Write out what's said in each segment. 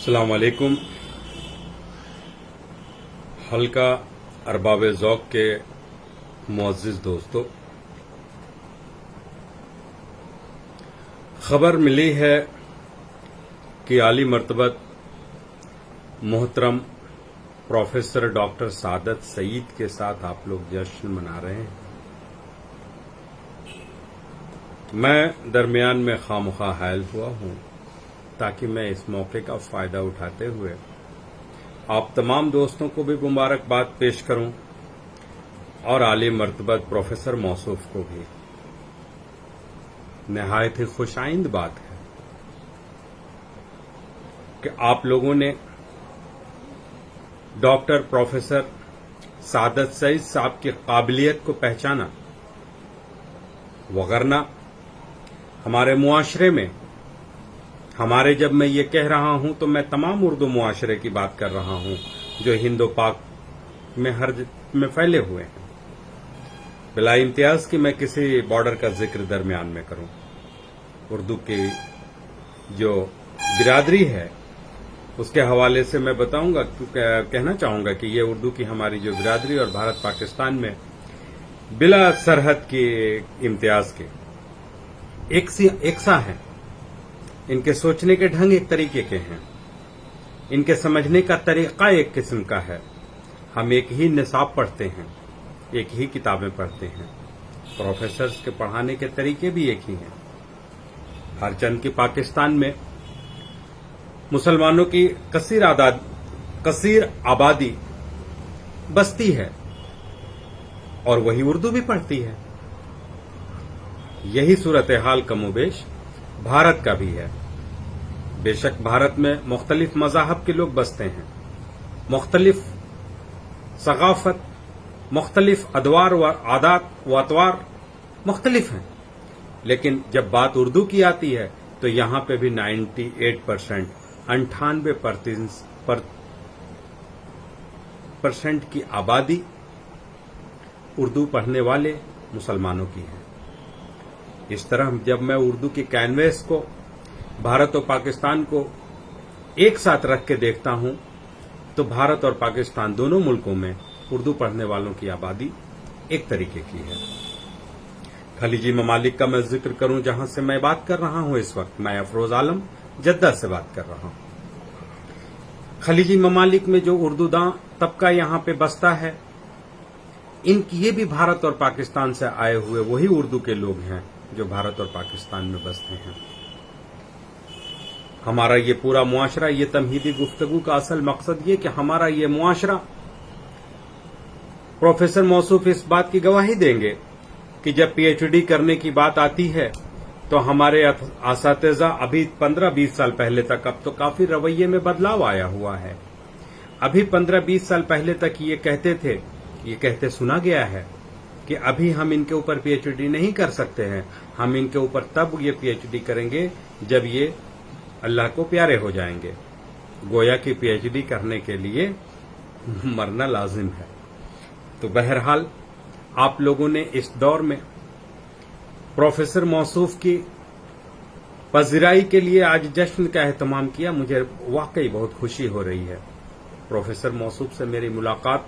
अस्सलाम वालेकुम। हल्का अरबाब ज़ौक़ के मुअज़्ज़िज़ दोस्तों, खबर मिली है कि आली मर्तबत मोहतरम प्रोफेसर डॉक्टर सादत सईद के साथ आप लोग जश्न मना रहे हैं। मैं दरमियान में खामखा हायल हुआ हूं ताकि मैं इस मौके का फायदा उठाते हुए आप तमाम दोस्तों को भी मुबारकबाद पेश करूं और आली मर्तबत प्रोफेसर मौसूफ को भी। निहायत ही खुशाइंद बात है कि आप लोगों ने डॉक्टर प्रोफेसर सादत सईद साहब की काबिलियत को पहचाना, वगरना हमारे मुआशरे में जब मैं ये कह रहा हूं तो मैं तमाम उर्दू मुआशरे की बात कर रहा हूं जो हिंदो पाक में हर में फैले हुए हैं, बिला इम्तियाज कि मैं किसी बॉर्डर का जिक्र दरमियान में करूं। उर्दू की जो बिरादरी है उसके हवाले से मैं बताऊंगा, कहना चाहूंगा कि ये उर्दू की हमारी जो बिरादरी और भारत पाकिस्तान में बिला सरहद की इम्तियाज के एक सा है। इनके सोचने के ढंग एक तरीके के हैं, इनके समझने का तरीका एक किस्म का है। हम एक ही निसाब पढ़ते हैं, एक ही किताबें पढ़ते हैं, प्रोफेसर्स के पढ़ाने के तरीके भी एक ही हैं। हर चंद की पाकिस्तान में मुसलमानों की कसीर आबादी बसती है और वही उर्दू भी पढ़ती है। यही सूरत हाल कमोबेश भारत का भी है। बेशक भारत में मुख्तलिफ मज़ाहब के लोग बसते हैं, मुख्तलिफ सगाफत, मुख्तलिफ अदवार व आदात व अतवार मुख्तलिफ हैं, लेकिन जब बात उर्दू की आती है तो यहां पे भी 98% 98% की आबादी उर्दू पढ़ने वाले मुसलमानों की है। इस तरह जब मैं उर्दू की कैनवेस को, भारत और पाकिस्तान को एक साथ रख के देखता हूं तो भारत और पाकिस्तान दोनों मुल्कों में उर्दू पढ़ने वालों की आबादी एक तरीके की है। खलीजी ममालिक का मैं जिक्र करूं जहां से मैं बात कर रहा हूं, इस वक्त मैं अफरोज आलम जद्दा से बात कर रहा हूं। खलीजी ममालिक में जो उर्दूदां तबका यहां पे बसता है, ये भी भारत और पाकिस्तान से आए हुए वही उर्दू के लोग हैं जो भारत और पाकिस्तान में बसते हैं। हमारा ये पूरा मुआशरा, ये तमहीदी गुफ्तगू का असल मकसद ये कि हमारा ये मुआशरा, प्रोफेसर मौसूफ इस बात की गवाही देंगे कि जब पीएचडी करने की बात आती है तो हमारे असातिज़ा अभी 15-20 साल पहले तक, अब तो काफी रवैये में बदलाव आया हुआ है। अभी 15-20 साल पहले तक ये कहते सुना गया है कि अभी हम इनके ऊपर पीएचडी नहीं कर सकते हैं, हम इनके ऊपर तब ये पीएचडी करेंगे जब ये अल्लाह को प्यारे हो जाएंगे। गोया कि पीएचडी करने के लिए मरना लाजिम है। तो बहरहाल आप लोगों ने इस दौर में प्रोफेसर मौसूफ की पज़िराई के लिए आज जश्न का एहतमाम किया। मुझे वाकई बहुत खुशी हो रही है। प्रोफेसर मौसूफ से मेरी मुलाकात,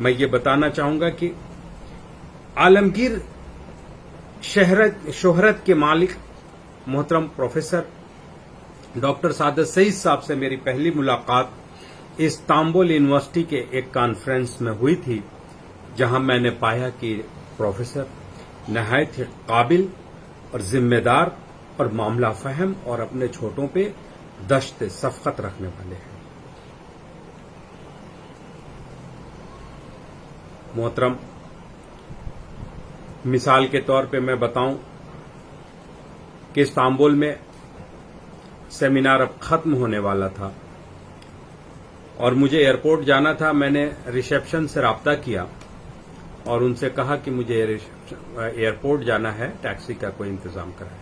मैं ये बताना चाहूंगा कि आलमगीर शोहरत के मालिक मोहतरम प्रोफेसर डॉक्टर सादत सईद साहब से मेरी पहली मुलाकात इस्तांबुल यूनिवर्सिटी के एक कॉन्फ्रेंस में हुई थी, जहां मैंने पाया कि प्रोफेसर नहायत ही काबिल और जिम्मेदार और मामला फहम और अपने छोटों पे दश्त सफ़क़त रखने वाले हैं। मोहतरम, मिसाल के तौर पे मैं बताऊं कि इस्तांबुल में सेमिनार अब खत्म होने वाला था और मुझे एयरपोर्ट जाना था। मैंने रिसेप्शन से राब्ता किया और उनसे कहा कि मुझे एयरपोर्ट जाना है, टैक्सी का कोई इंतजाम कराए।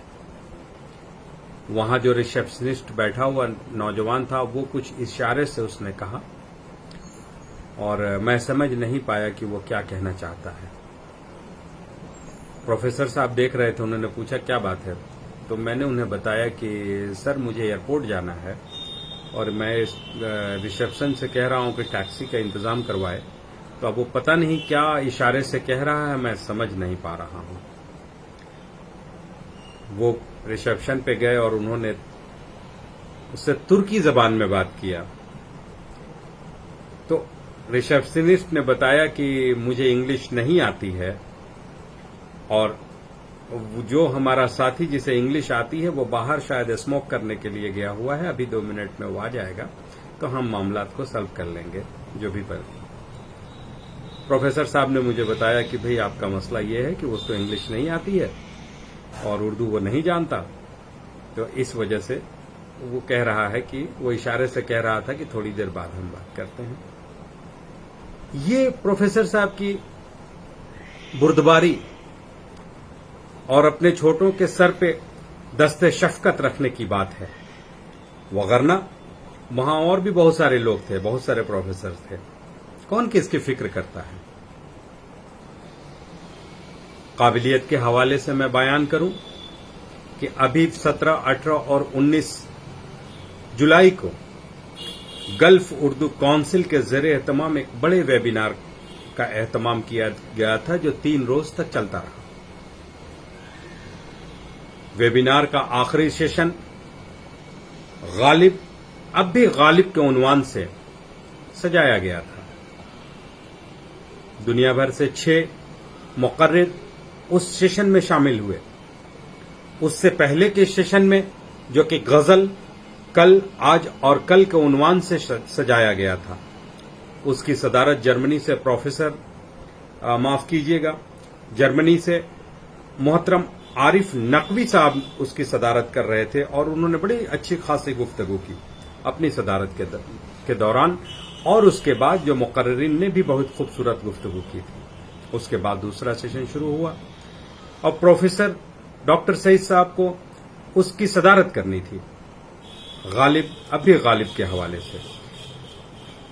वहां जो रिसेप्शनिस्ट बैठा हुआ नौजवान था, वो कुछ इशारे से उसने कहा और मैं समझ नहीं पाया कि वो क्या कहना चाहता है। प्रोफेसर साहब देख रहे थे, उन्होंने पूछा क्या बात है, तो मैंने उन्हें बताया कि सर मुझे एयरपोर्ट जाना है اور میں ریسیپشن سے کہہ رہا ہوں کہ ٹیکسی کا انتظام کروائے، تو اب وہ پتہ نہیں کیا اشارے سے کہہ رہا ہے، میں سمجھ نہیں پا رہا ہوں۔ وہ ریسیپشن پہ گئے اور انہوں نے اس سے ترکی زبان میں بات کیا، تو ریسیپشنسٹ نے بتایا کہ مجھے انگلش نہیں آتی ہے، اور جو ہمارا ساتھی جسے انگلش آتی ہے وہ باہر شاید اسموک کرنے کے لیے گیا ہوا ہے، ابھی 2 منٹ میں وہ آ جائے گا تو ہم معاملات کو سلو کر لیں گے جو بھی پر۔ پروفیسر صاحب نے مجھے بتایا کہ بھئی آپ کا مسئلہ یہ ہے کہ اس کو انگلش نہیں آتی ہے اور اردو وہ نہیں جانتا، تو اس وجہ سے وہ کہہ رہا ہے کہ وہ اشارے سے کہہ رہا تھا کہ تھوڑی دیر بعد ہم بات کرتے ہیں۔ یہ پروفیسر صاحب کی بردباری اور اپنے چھوٹوں کے سر پہ دست شفقت رکھنے کی بات ہے، وگرنہ وہاں اور بھی بہت سارے لوگ تھے، بہت سارے پروفیسر تھے، کون کس کی فکر کرتا ہے؟ قابلیت کے حوالے سے میں بیان کروں کہ ابھی 17، 18 اور 19 جولائی کو گلف اردو کونسل کے زیر اہتمام ایک بڑے ویبینار کا اہتمام کیا گیا تھا جو 3 روز تک چلتا رہا۔ ویبینار کا آخری سیشن غالب، اب بھی غالب کے عنوان سے سجایا گیا تھا۔ دنیا بھر سے 6 مقرر اس سیشن میں شامل ہوئے۔ اس سے پہلے کے سیشن میں جو کہ غزل کل، آج اور کل کے عنوان سے سجایا گیا تھا، اس کی صدارت جرمنی سے معاف کیجیے گا، جرمنی سے محترم عارف نقوی صاحب اس کی صدارت کر رہے تھے، اور انہوں نے بڑی اچھی خاصی گفتگو کی اپنی صدارت کے دوران، اور اس کے بعد جو مقررین نے بھی بہت خوبصورت گفتگو کی تھی۔ اس کے بعد دوسرا سیشن شروع ہوا اور پروفیسر ڈاکٹر سعید صاحب کو اس کی صدارت کرنی تھی، غالب، اب بھی غالب کے حوالے سے۔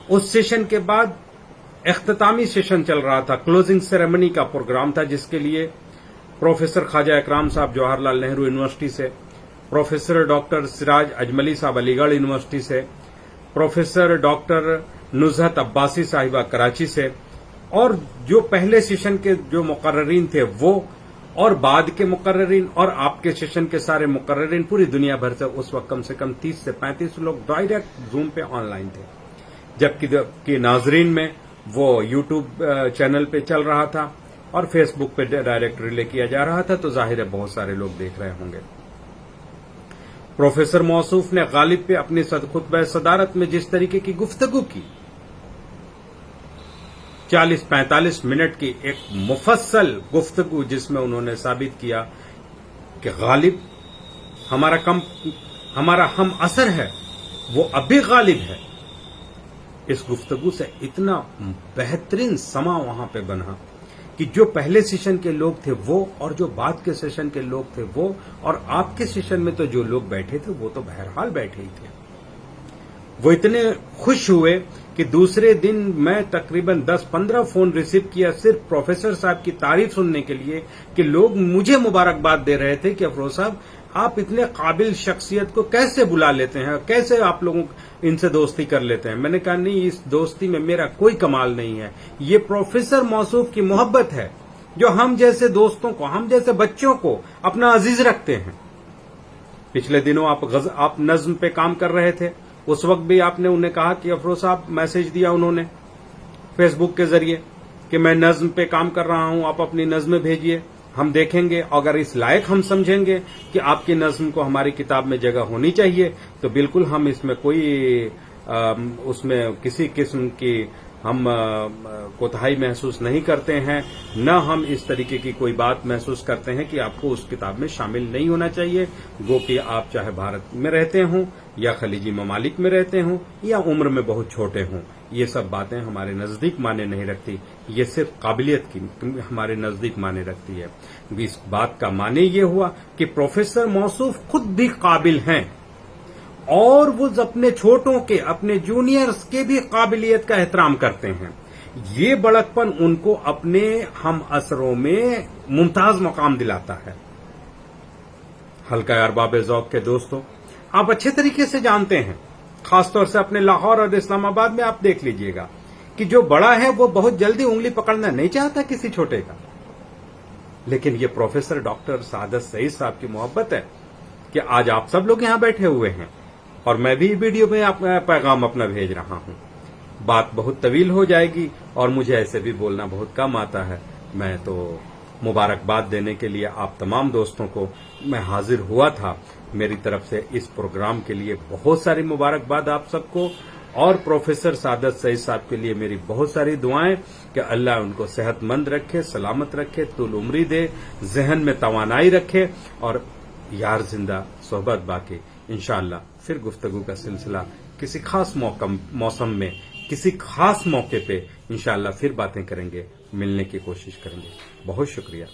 اس سیشن کے بعد اختتامی سیشن چل رہا تھا، کلوزنگ سیریمنی کا پروگرام تھا، جس کے لیے پروفیسر خواجہ اکرام صاحب جواہر لال نہرو یونیورسٹی سے، پروفیسر ڈاکٹر سراج اجملی صاحب علی گڑھ یونیورسٹی سے، پروفیسر ڈاکٹر نزہت عباسی صاحبہ کراچی سے، اور جو پہلے سیشن کے جو مقررین تھے وہ، اور بعد کے مقررین اور آپ کے سیشن کے سارے مقررین پوری دنیا بھر سے اس وقت کم سے کم 30 سے 35 لوگ ڈائریکٹ زوم پہ آن لائن تھے، جبکہ ناظرین میں وہ یوٹیوب چینل پہ چل رہا تھا اور فیس بک پہ ڈائریکٹ ریلے کیا جا رہا تھا، تو ظاہر ہے بہت سارے لوگ دیکھ رہے ہوں گے۔ پروفیسر موصوف نے غالب پہ اپنی خطبہ صدارت میں جس طریقے کی گفتگو کی، 40-45 منٹ کی ایک مفصل گفتگو، جس میں انہوں نے ثابت کیا کہ غالب ہمارا ہم اثر ہے، وہ اب بھی غالب ہے۔ اس گفتگو سے اتنا بہترین سما وہاں پہ بنا کہ جو پہلے سیشن کے لوگ تھے وہ، اور جو بعد کے سیشن کے لوگ تھے وہ، اور آپ کے سیشن میں تو جو لوگ بیٹھے تھے وہ تو بہرحال بیٹھے ہی تھے، وہ اتنے خوش ہوئے کہ دوسرے دن میں تقریباً 10-15 فون ریسیو کیا صرف پروفیسر صاحب کی تعریف سننے کے لیے، کہ لوگ مجھے مبارکباد دے رہے تھے کہ افروز صاحب آپ اتنے قابل شخصیت کو کیسے بلا لیتے ہیں، کیسے آپ لوگوں ان سے دوستی کر لیتے ہیں۔ میں نے کہا نہیں، اس دوستی میں میرا کوئی کمال نہیں ہے، یہ پروفیسر موصوف کی محبت ہے جو ہم جیسے دوستوں کو، ہم جیسے بچوں کو اپنا عزیز رکھتے ہیں۔ پچھلے دنوں آپ نظم پہ کام کر رہے تھے، اس وقت بھی آپ نے انہیں کہا کہ افروز صاحب، میسج دیا انہوں نے فیس بک کے ذریعے کہ میں نظم پہ کام کر رہا ہوں، آپ اپنی نظمیں بھیجیے، ہم دیکھیں گے، اگر اس لائق ہم سمجھیں گے کہ آپ کی نظم کو ہماری کتاب میں جگہ ہونی چاہیے تو بالکل ہم اس میں اس میں کسی قسم کی ہم کوتاہی محسوس نہیں کرتے ہیں، نہ ہم اس طریقے کی کوئی بات محسوس کرتے ہیں کہ آپ کو اس کتاب میں شامل نہیں ہونا چاہیے، گو کہ آپ چاہے بھارت میں رہتے ہوں یا خلیجی ممالک میں رہتے ہوں یا عمر میں بہت چھوٹے ہوں، یہ سب باتیں ہمارے نزدیک معنی نہیں رکھتی، یہ صرف قابلیت کی ہمارے نزدیک معنی رکھتی ہے۔ اس بات کا معنی یہ ہوا کہ پروفیسر موصوف خود بھی قابل ہیں، اور وہ اپنے چھوٹوں کے، اپنے جونیئرز کے بھی قابلیت کا احترام کرتے ہیں۔ یہ بڑکپن ان کو اپنے ہم اثروں میں ممتاز مقام دلاتا ہے۔ حلقہ ارباب ذوق کے دوستوں، آپ اچھے طریقے سے جانتے ہیں खास तौर से अपने लाहौर और इस्लामाबाद में आप देख लीजिएगा कि जो बड़ा है वो बहुत जल्दी उंगली पकड़ना नहीं चाहता किसी छोटे का। लेकिन ये प्रोफेसर डॉक्टर सादत सईद साहब की मोहब्बत है कि आज आप सब लोग यहां बैठे हुए हैं और मैं भी वीडियो में पैगाम अपना भेज रहा हूं। बात बहुत तवील हो जाएगी और मुझे ऐसे भी बोलना बहुत कम आता है। मैं तो मुबारकबाद देने के लिए आप तमाम दोस्तों को मैं हाजिर हुआ था। मेरी तरफ से इस प्रोग्राम के लिए बहुत सारी मुबारकबाद आप सबको, और प्रोफेसर सादत सईद साहब के लिए मेरी बहुत सारी दुआएं कि अल्लाह उनको सेहतमंद रखे, सलामत रखे, तुल उम्री दे, जहन में तवानाई रखे और यार जिंदा सोहबत बाकी। इंशाअल्लाह फिर गुफ्तगू का सिलसिला किसी खास मौसम में, किसी खास मौके पे इंशाअल्लाह फिर बातें करेंगे, मिलने की कोशिश करेंगे। बहुत शुक्रिया।